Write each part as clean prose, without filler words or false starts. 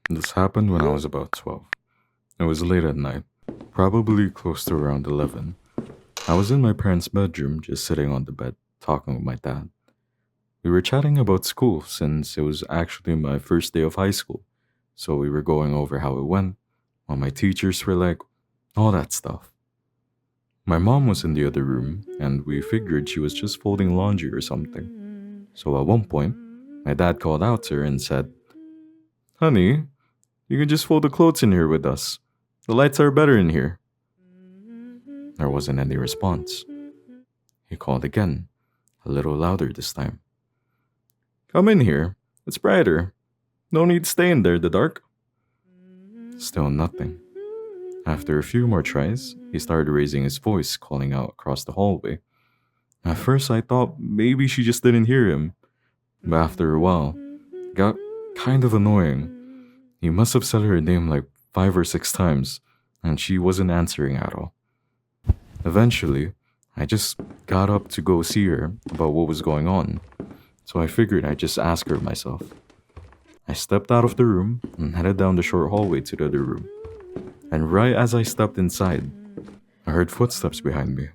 This happened when I was about 12. It was late at night, probably close to around 11. I was in my parents' bedroom, just sitting on the bed, talking with my dad. We were chatting about school since it was actually my first day of high school, so we were going over how it went, what my teachers were like, all that stuff. My mom was in the other room, and we figured she was just folding laundry or something. So at one point, my dad called out to her and said, "Honey, you can just fold the clothes in here with us. The lights are better in here." There wasn't any response. He called again, a little louder this time. "Come in here. It's brighter. No need to stay in there, the dark." Still nothing. After a few more tries, he started raising his voice, calling out across the hallway. At first, I thought maybe she just didn't hear him, but after a while, it got kind of annoying. He must have said her name like 5 or 6 times, and she wasn't answering at all. Eventually, I just got up to go see her about what was going on, so I figured I'd just ask her myself. I stepped out of the room and headed down the short hallway to the other room. And right as I stepped inside, I heard footsteps behind me.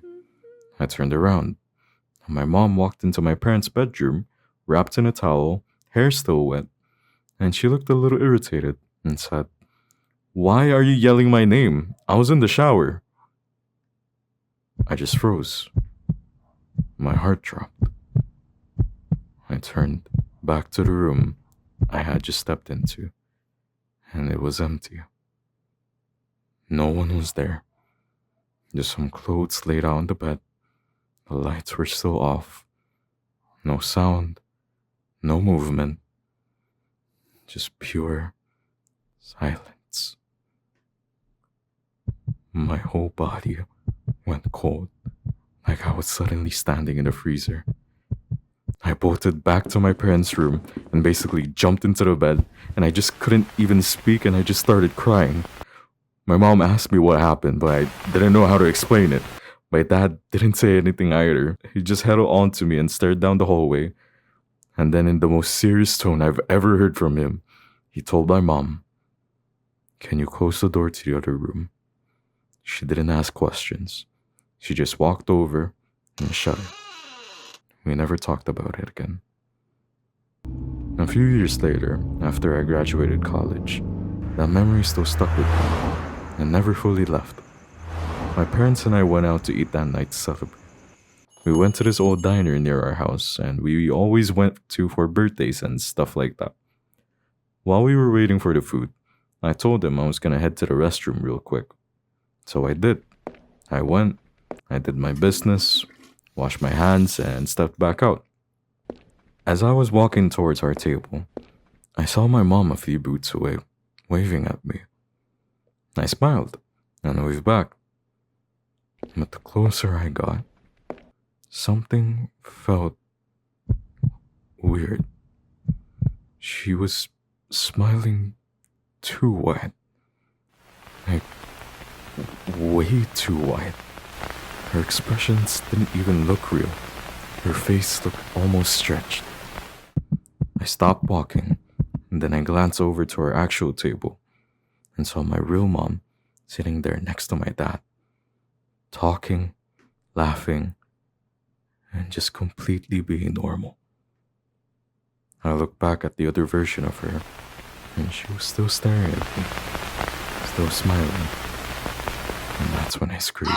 I turned around, and my mom walked into my parents' bedroom, wrapped in a towel, hair still wet, and she looked a little irritated and said, "Why are you yelling my name? I was in the shower." I just froze. My heart dropped. I turned back to the room I had just stepped into, and it was empty. No one was there. Just some clothes laid out on the bed. The lights were still off. No sound, no movement, just pure silence. My whole body went cold, like I was suddenly standing in a freezer. I bolted back to my parents' room and basically jumped into the bed, and I just couldn't even speak, and I just started crying. My mom asked me what happened, but I didn't know how to explain it. My dad didn't say anything either. He just held on to me and stared down the hallway. And then, in the most serious tone I've ever heard from him, he told my mom, "Can you close the door to the other room?" She didn't ask questions. She just walked over and shut it. We never talked about it again. A few years later, after I graduated college, that memory still stuck with me and never fully left. My parents and I went out to eat that night to celebrate. We went to this old diner near our house, and we always went to for birthdays and stuff like that. While we were waiting for the food, I told him I was gonna head to the restroom real quick. So I did. I went, I did my business, washed my hands, and stepped back out. As I was walking towards our table, I saw my mom a few booths away, waving at me. I smiled and waved back. But the closer I got, something felt weird. She was smiling too wide. Like, way too wide. Her expressions didn't even look real. Her face looked almost stretched. I stopped walking, and then I glanced over to our actual table and saw my real mom sitting there next to my dad, talking, laughing, and just completely being normal. I looked back at the other version of her, and she was still staring at me, still smiling, and that's when I screamed.